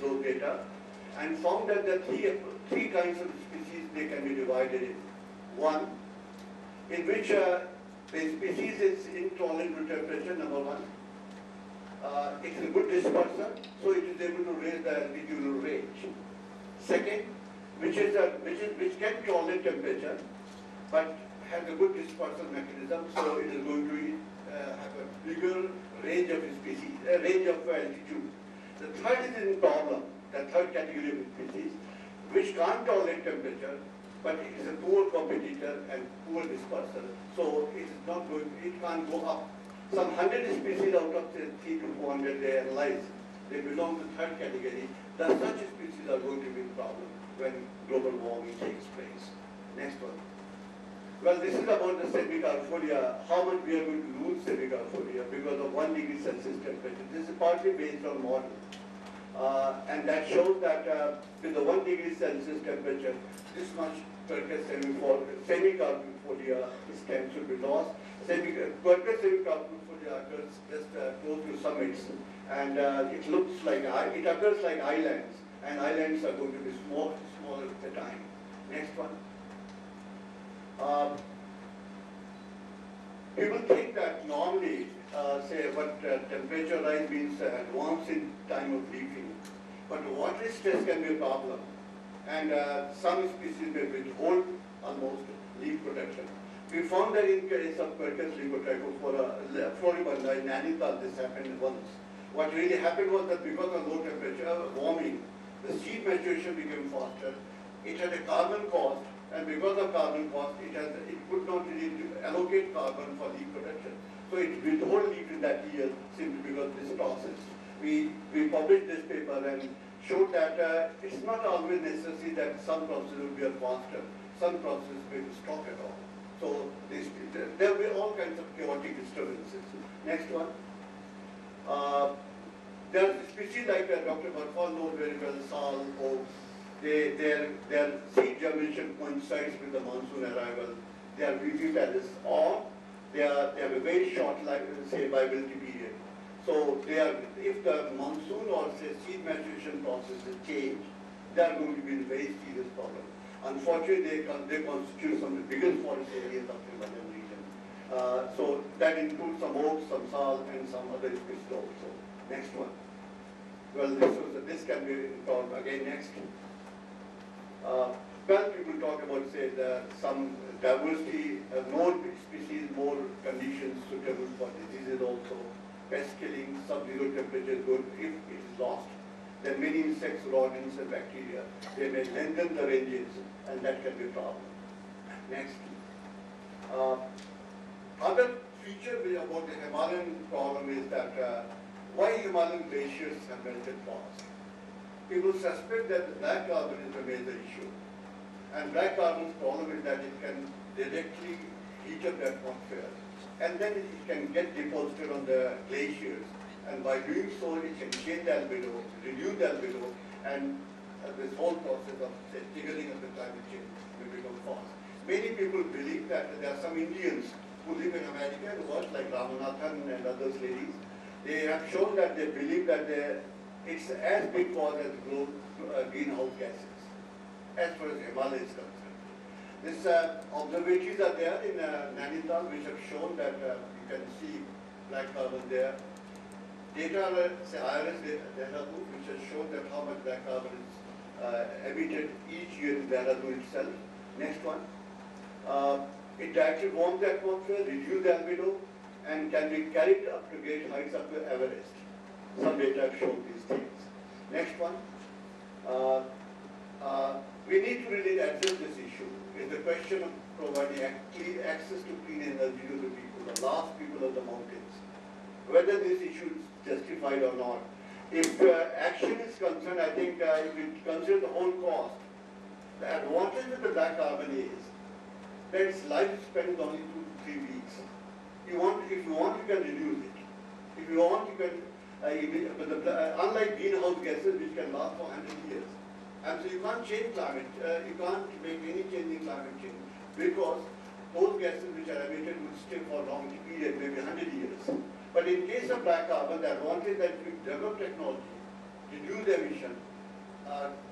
those data and found that the three kinds of species they can be divided in. One, in which the species is intolerant to temperature, number one. It is a good disperser, so it is able to raise the altitudinal range. Second, which can tolerate temperature, but has a good dispersal mechanism, so it is going to have a bigger range of species, range of altitude. The third is in problem, the third category of species, which can't tolerate temperature, but it is a poor competitor and poor disperser, so it is not going, it can't go up. Some 100 species out of say 3 to 400 they analyze, they belong to the third category. Thus, such species are going to be a problem when global warming takes place. Next one. Well, this is about the Semicarpolia, how much we are going to lose Semicarpolia because of 1 degree Celsius temperature. This is partly based on model. And that shows that with the 1 degree Celsius temperature, this much Quercus semicarpolia stem should be lost. Quercus semicarpolia occurs just close to summits, and it looks like, it occurs like islands, and islands are going to be smaller at the time. Next one. People think that normally, say what temperature rise means advance in time of leafing, but water stress can be a problem, and some species may withhold almost leaf protection. We found that in case of Quercus leucotrichophora floribunda in Nainital, this happened once. What really happened was that because of low temperature warming, the seed maturation became faster. It had a carbon cost, and because of carbon cost, it could not really allocate carbon for leaf protection. So it withhold leaf in that year simply because of this process. We published this paper and showed that it's not always necessary that some processes will be faster, some processes may stop at all. So there will be all kinds of chaotic disturbances. Next one. There are species like Dr. Barfal knows very well, sal, oak. Their seed germination coincides with the monsoon arrival. They are viviparous, or they have a very short life, say, viability period. So if the monsoon or say seed maturation processes change, they are going to be a very serious problem. Unfortunately, they constitute some of the biggest forest areas of the Himalayan region. So that includes some oaks, some sal, and some other species also. Next one. Well, this can be called again next. Well, people talk about, say, some diversity, more species, more conditions suitable for diseases also. Pest killing, sub-zero temperature is good. If it is lost, then many insects, rodents, and bacteria, they may lengthen the ranges, and that can be a problem. Next. Other feature about the Himalayan problem is that why Himalayan glaciers have melted fast. People suspect that the black carbon is a major issue. And black carbon's problem is that it can directly heat up the atmosphere. And then it can get deposited on the glaciers. And by doing so, it can change the albedo, reduce the albedo, and this whole process of, say, triggering of the climate change will become fast. Many people believe that there are some Indians who live in America and work like Ramanathan and others ladies. They have shown that they believe that it's as big cause as greenhouse gases, as far as Himalaya is concerned. These observatories are there in Nainital, which have shown that you can see black carbon there. Data, say IRS Dehradun, which has shown that how much black carbon is emitted each year in Dehradun itself. Next one. It directly warms the atmosphere, reduces the albedo, and can be carried up to great heights up to Everest. Some data have shown these things. Next one. We need to really address this issue. It's the question of providing access to clean energy to the people, the last people of the mountains. Whether this issue is justified or not. If action is concerned, I think if we consider the whole cost, the advantage of the black carbon is that its lifespan is only 2 to 3 weeks. If you want, you can reduce it. If you want, you can, unlike greenhouse gases which can last for 100 years. And so you can't change climate, you can't make any change in climate change because those gases which are emitted will stay for a long period, maybe 100 years. But in case of black carbon, the advantage that if we develop technology, reduce emission,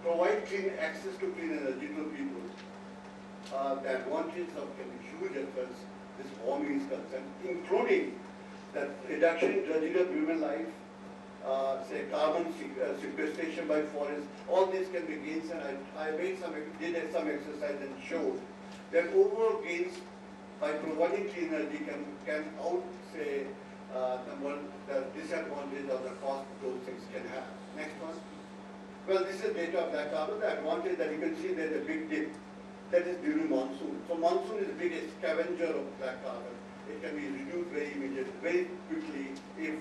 provide clean access to clean energy to people. The advantages of can be huge as far as this warming is concerned, including the reduction in dredging of human life, say carbon sequestration by forests. All these can be gains, and I did some exercise and showed that overall gains by providing clean energy can outweigh the disadvantage or the cost those things can have. Next one. Well, this is data of black carbon. The advantage that you can see there's a big dip. That is during monsoon. So monsoon is the biggest scavenger of black carbon. It can be reduced very quickly if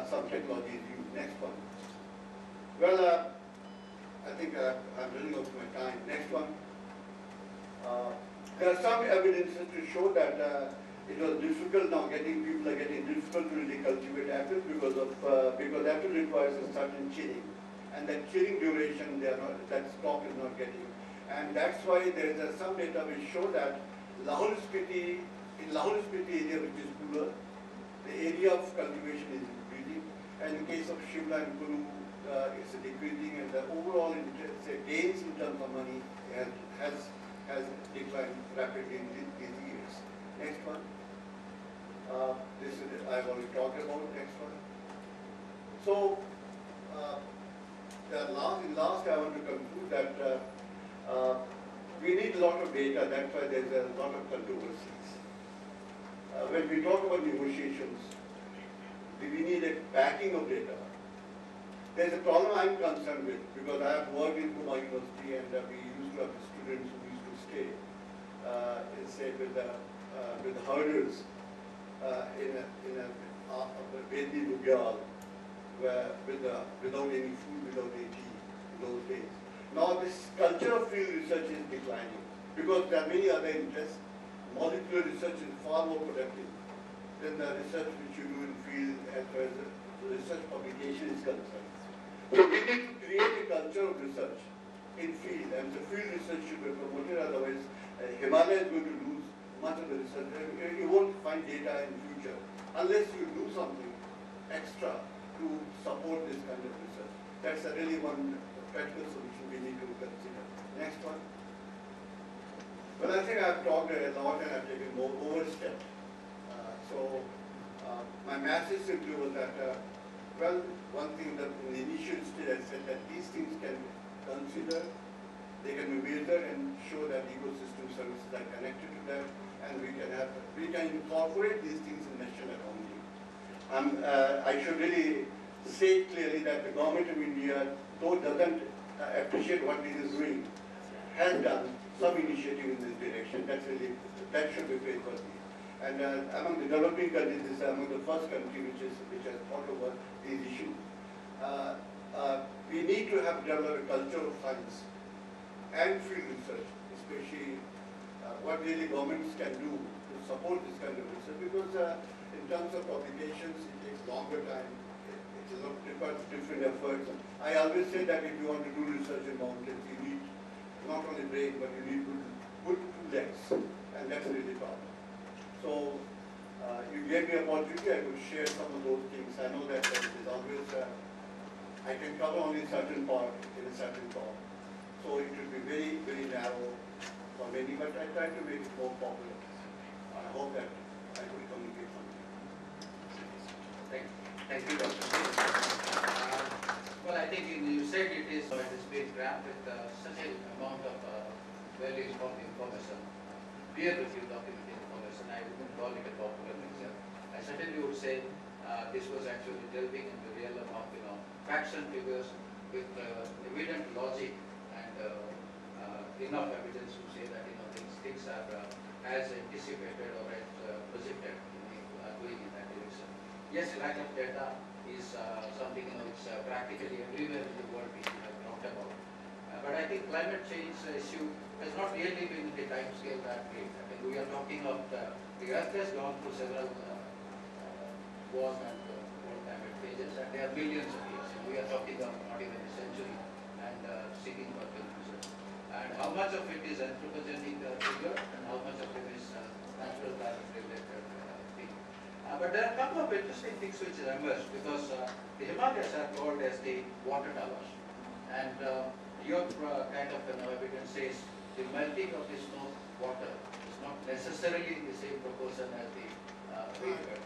some technology is used. Next one. Well, I think I'm running out of my time. Next one. There are some evidences to show that it was difficult now. People are getting difficult to really cultivate apples because apple requires a certain chilling, and that chilling duration that stock is not getting. And that's why there is some data which show that in Lahore Spiti area, which is cooler, the area of cultivation is increasing. And in case of Shimla and Kulu, it's decreasing, and the overall gains in terms of money has declined rapidly in these years. Next one. This is I've already talked about. Next one. So, last I want to conclude that. We need a lot of data, that's why there's a lot of controversies. When we talk about negotiations, we need a backing of data. There's a problem I'm concerned with, because I have worked in Puma University, and we used to have students who used to stay, say with the herders in a Vedni Lugyal, without any food, without any tea in those days. Now this culture of field research is declining because there are many other interests. Molecular research is far more productive than the research which you do in field as far as the research publication is concerned. So we need to create a culture of research in field, and the field research should be promoted, otherwise Himalaya is going to lose much of the research. You won't find data in future unless you do something extra to support this kind of research. That's really one practical solution we need to consider. Next one. Well, I think I've talked a lot and I've taken more overstep. My message simply was that, well, one thing that in the initial stage I said that these things can be considered, they can be measured and show that ecosystem services are connected to them, and we can incorporate these things in national economy. I should really say clearly that the government of India, though doesn't appreciate what it is doing, has done some initiative in this direction. That should be praiseworthy. And among the developing countries, this is among the first country which has thought over these issues. We need to have developed a culture of science and field research, especially what really governments can do to support this kind of research, because in terms of publications, it takes longer time. It requires different efforts. I always say that if you want to do research in mountains, you need not only brain, but you need good legs, and that's really the problem. So you gave me an opportunity, I could share some of those things. I know that it is always, I can cover only a certain part in a certain talk. So it will be very, very narrow for many, but I try to make it more popular. I hope that I could communicate something. Thank you, Dr. Well, I think you said it has been crammed with such an amount of very strong information, peer-reviewed documented information. I wouldn't call it a popular lecture. I certainly would say this was actually delving into real amount, facts and figures with evident logic and enough evidence to say that these things are as anticipated or as projected going in that direction. Yes, lack of data is something it's practically everywhere in the world we have talked about. But I think climate change issue has not really been in the time scale that great. I mean, we are talking of the Earth has gone through several warm and cold climate phases, and there are millions of years. We are talking of not even a century, and seeking for conclusion. And how much of it is anthropogenic figure, and how much of it is natural climate related thing. But there are a couple of interesting things which emerged, because the Himalayas are called as the water towers. And your kind of evidence says the melting of the snow water is not necessarily in the same proportion as the rainfall.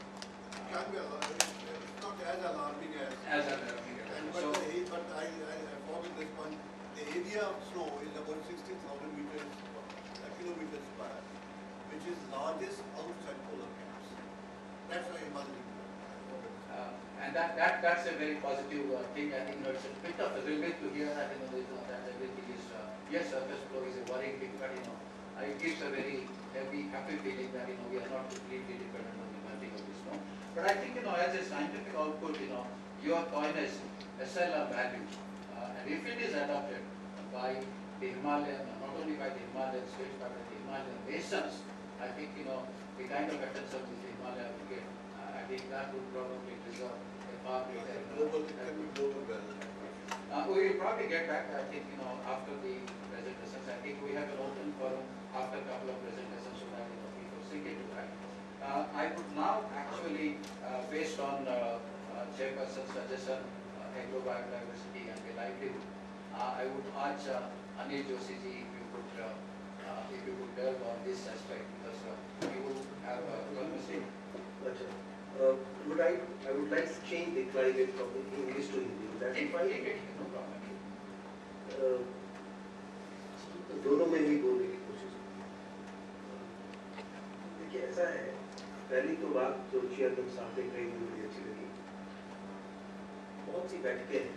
Can be alarming. It's not as alarming as. alarming. But I forgot this one. The area of snow is about 60,000 meters, kilometers square, which is largest outside polar caps. That's why Himalayan. And that's a very positive thing. I think it's a bit of a relief to hear that that everything is yes, surface flow is a worrying thing, but it gives a very happy feeling that we are not completely dependent on the melting of the snow. But I think as a scientific output, your coin has SLR value, and if it is adopted by the Himalayan, not only by the Himalayan states but by the Himalayan nations, I think the kind of attention which the Himalaya will get, I think that would probably deserve a far greater. Global, it can be global well. We will probably get back, I think, after the presentations. I think we have an open forum after a couple of presentations so that people sink into that. I would now actually, based on Chairperson's suggestion, agro-biodiversity and the livelihood, I would urge Anil Joshi ji if you could delve on this aspect, because you would have a conversation. I would like to change the climate from English to Hindi. That's fine. No problem. दोनों में ही बोलने की कोशिश देखिए ऐसा है, पहली तो बात जो चेयरमैन साहब ने कही मुझे बड़ी अच्छी लगी। बहुत सी बैठकें हैं,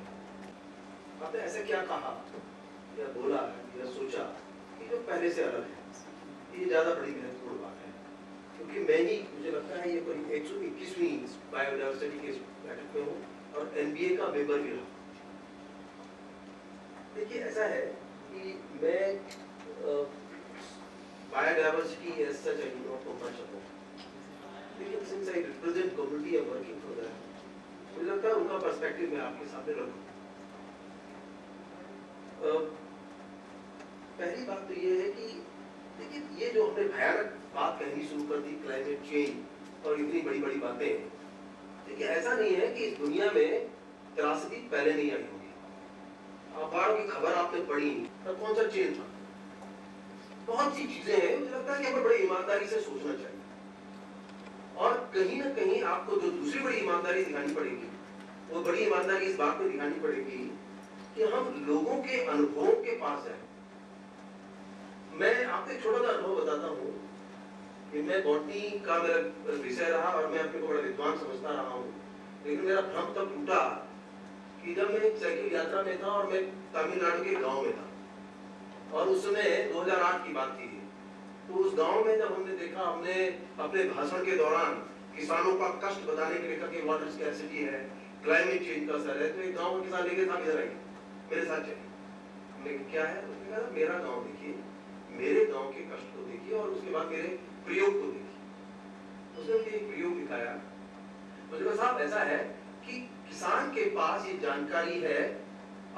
आपने ऐसा क्या कहा या बोला या सोचा कि जो पहले से अलग है, ये ज़्यादा बड़ी महत्वपूर्ण बात है, क्योंकि मैं ही मुझे लगता है ये कोई 121वीं बायोडायवर्सिटी के बैठक में हूँ और NBA का मेंबर भी रहा। देखिए ऐसा है कि मैं biodiversity as such I do not know much about. लेकिन since I represent community and working for that, मुझे लगता है उनका पर्सपेक्टिव मैं आपके सामने रखूं। पहली बात तो ये है कि देखिए ये जो हमने भयानक बात कहनी शुरू कर दी क्लाइमेट चेंज और इतनी बड़ी बड़ी बातें, देखिए ऐसा नहीं है कि इस दुनिया में त्रासदी पहले नहीं आई होगी। बाढ़ की खबर आपने पढ़ी, तब कौन सा चेंज था? बहुत सी चीजें हैं, मुझे लगता है कि हमें बड़ी ईमानदारी से सोचना चाहिए और कहीं ना कहीं आपको जो दूसरी बड़ी ईमानदारी दिखानी पड़ेगी, वो बड़ी ईमानदारी इस बात में दिखानी पड़ेगी कि हम लोगों के अनुभवों के पास जाएं। मैं आपको एक छोटा सा अनुभव बताता हूँ कि मैं बॉटनी का मेरा विषय रहा और मैं अपने को बड़ा विद्वान समझता रहा हूँ, लेकिन मेरा भ्रम तब टूटा कि जब मैं एक साइकिल यात्रा में था और मैं तमिलनाडु के गांव में था और उस समय 2008 की बात थी। तो उस गांव में जब हमने देखा, हमने अपने भाषण के दौरान किसानों का कष्ट बताने के लिए कहा कि वाटर स्कैर्सिटी है, क्लाइमेट चेंज का असर है, तो एक गांव के किसान लेके साथ इधर आइए, मेरे साथ चलिए। हमने क्या है? उसने कहा मेरा गाँव देखिए, मेरे गाँव के कष्ट को देखिए और उसके बाद मेरे प्रयोग को देखिए। उसने मुझे एक प्रयोग दिखाया। मुझे कहा साहब ऐसा है कि किसान के पास ये जानकारी है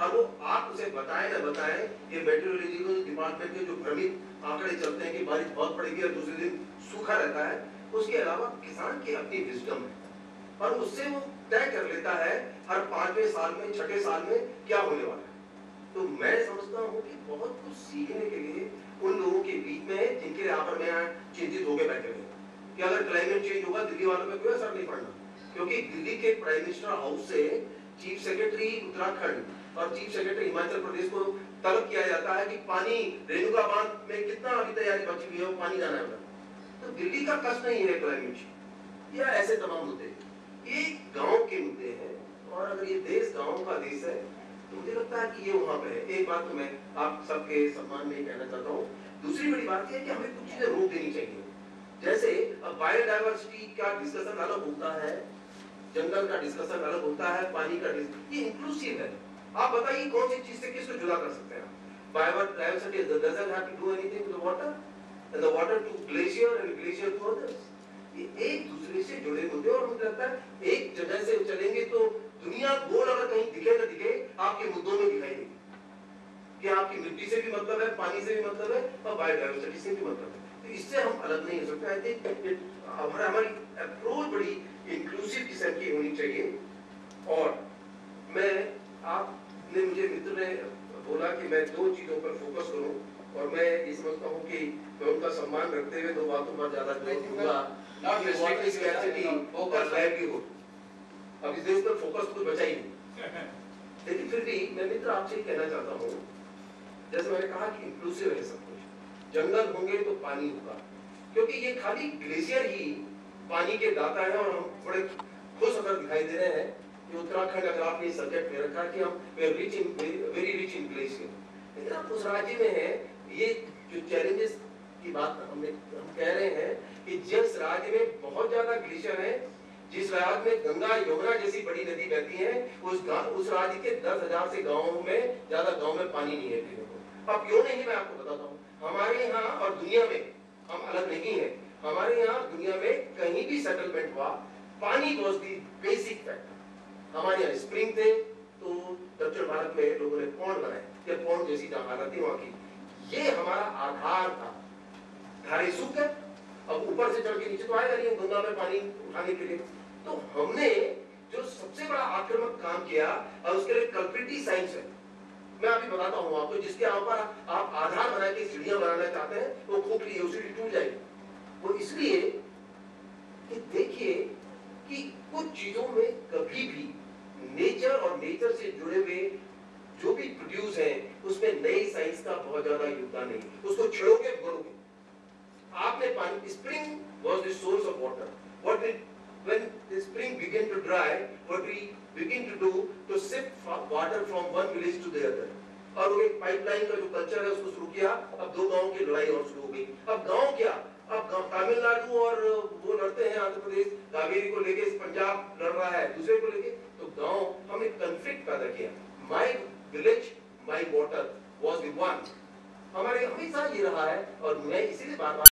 और वो आप उसे बताएं न बताएं, ये मेट्रोलॉजिकल डिपार्टमेंट के जो भ्रमित आंकड़े चलते हैं कि बारिश बहुत पड़ेगी और दूसरे दिन सूखा रहता है, उसके अलावा किसान की अपनी विजडम है और उससे वो तय कर लेता है हर 5वें साल में 6ठे साल में क्या होने वाला है। तो मैं समझता हूँ कि बहुत कुछ सीखने के लिए उन लोगों के बीच में है जिनके यहाँ पर मैं चिंतित होकर बैठे हुए कि अगर क्लाइमेट चेंज होगा दिल्ली वालों में कोई असर नहीं पड़ना, क्योंकि दिल्ली के प्राइम मिनिस्टर हाउस से चीफ सेक्रेटरी उत्तराखंड और चीफ सेक्रेटरी हिमाचल प्रदेश को तलब किया जाता है कि पानी रेणुका बांध में कितना अभी तैयारी बची हुई है, वो पानी जाना है। तो दिल्ली का कष्ट नहीं है क्लाइमेट चेंज या ऐसे तमाम मुद्दे, ये गांव के मुद्दे हैं और अगर ये देश गांव का देश है तो मुझे लगता है कि ये वहां पे है। एक बात तो मैं आप सबके सम्मान में कहना चाहता हूँ। दूसरी बड़ी बात यह है कि हमें कुछ चीजें रोक देनी चाहिए। जैसे बायोडायवर्सिटी का डिस्कशन अलग होता है, जंगल का डिस्कशन अलग होता है, पानी का डिस्कशन, ये इंक्लूसिव है। आप बताइए कौन सी चीज से किसको जुदा कर सकते हैं? Biodiversity doesn't have to do anything to the water and the water to glacier and glacier to others। ये एक दूसरे से जुड़े मुद्दे और मुझे लगता है एक जगह से चलेंगे तो दुनिया गोल अगर कहीं दिखे न दिखे आपके मुद्दों में दिखाई देगी कि आपकी मिट्टी से भी मतलब है, पानी से भी मतलब है और बायोडायवर्सिटी से भी मतलब है। तो इससे हम अलग नहीं हो सकते। आई थिंक हमारी अप्रोच बड़ी इंक्लूसिव किस्म की होनी चाहिए। और मैं आपने मुझे मित्र ने बोला कि मैं 2 चीजों पर फोकस करूं, और मैं ये समझता हूं कि मैं उनका सम्मान रखते हुए 2 बातों पर ज्यादा जोर दूंगा। Not कि वाटर restricting स्कैर्सिटी और लाइवलीहुड। अब इस देश पर फोकस तो कुछ बचा ही नहीं। लेकिन फिर भी मैं मित्र आपसे ये कहना चाहता हूँ, जैसे मैंने कहा कि इंक्लूसिव है सब कुछ। जंगल होंगे तो पानी होगा, क्योंकि ये खाली ग्लेशियर ही पानी के दाता है, और हम बड़े खुश अगर दिखाई दे रहे हैं कि उत्तराखंड, अगर आपने ये सब्जेक्ट ले रखा है कि हम वेरी रिच इन ग्लेशियर, लेकिन आप उस राज्य में हैं, ये जो चैलेंजेस की बात हम कह रहे हैं कि जिस राज्य में बहुत ज्यादा ग्लेशियर है, जिस राज्य में गंगा यमुना जैसी बड़ी नदी बहती है, उस राज्य के 10,000 से गांवों में ज्यादा गांव में पानी नहीं है पीने को। अब क्यों नहीं, मैं आपको बताता हूँ। हमारे यहाँ और दुनिया में हम अलग नहीं है। हमारे यहाँ दुनिया में कहीं भी सेटलमेंट हुआ, पानी वॉज दी बेसिक फैक्टर। हमारे यहाँ स्प्रिंग थे, तो दक्षिण भारत में लोगों ने पौंड बनाए, या पौंड जैसी जहाँ हालत थी वहां की, ये हमारा आधार था। धारे सूख गए, अब ऊपर से चढ़ के नीचे तो आएगा नहीं गंगा में पानी उठाने के लिए। तो हमने जो सबसे बड़ा आक्रामक काम किया, और उसके लिए कल्प्रिटी साइंस है, मैं अभी बताता हूँ आपको, जिसके ऊपर आप आधार बना के सीढ़ियां बनाना चाहते हैं, वो खोखली है, सीढ़ी टूट जाएगी। वो इसलिए कि देखिए कि कुछ चीजों में कभी भी नेचर और नेचर से जुड़े हुए जो भी प्रोड्यूस है, उसमें नई साइंस का बहुत ज्यादा योगदान नहीं। उसको छेड़ोगे बढ़ोगे। आपने पानी, spring was the source of water. What did when the spring began to dry, what we begin to do to shift water from one village to the other, और वो एक पाइपलाइन का जो कल्चर है उसको शुरू किया। अब 2 गांवों की लड़ाई और शुरू हो गई। अब गांव क्या, अब तमिलनाडु और वो लड़ते हैं, आंध्र प्रदेश कावेरी को लेके, पंजाब लड़ रहा है दूसरे को लेके, तो गांव, हमने कॉन्फ्लिक्ट पैदा किया। My village my water was the one, हमारे हमेशा ये रहा है। और मैं इसीलिए बार बार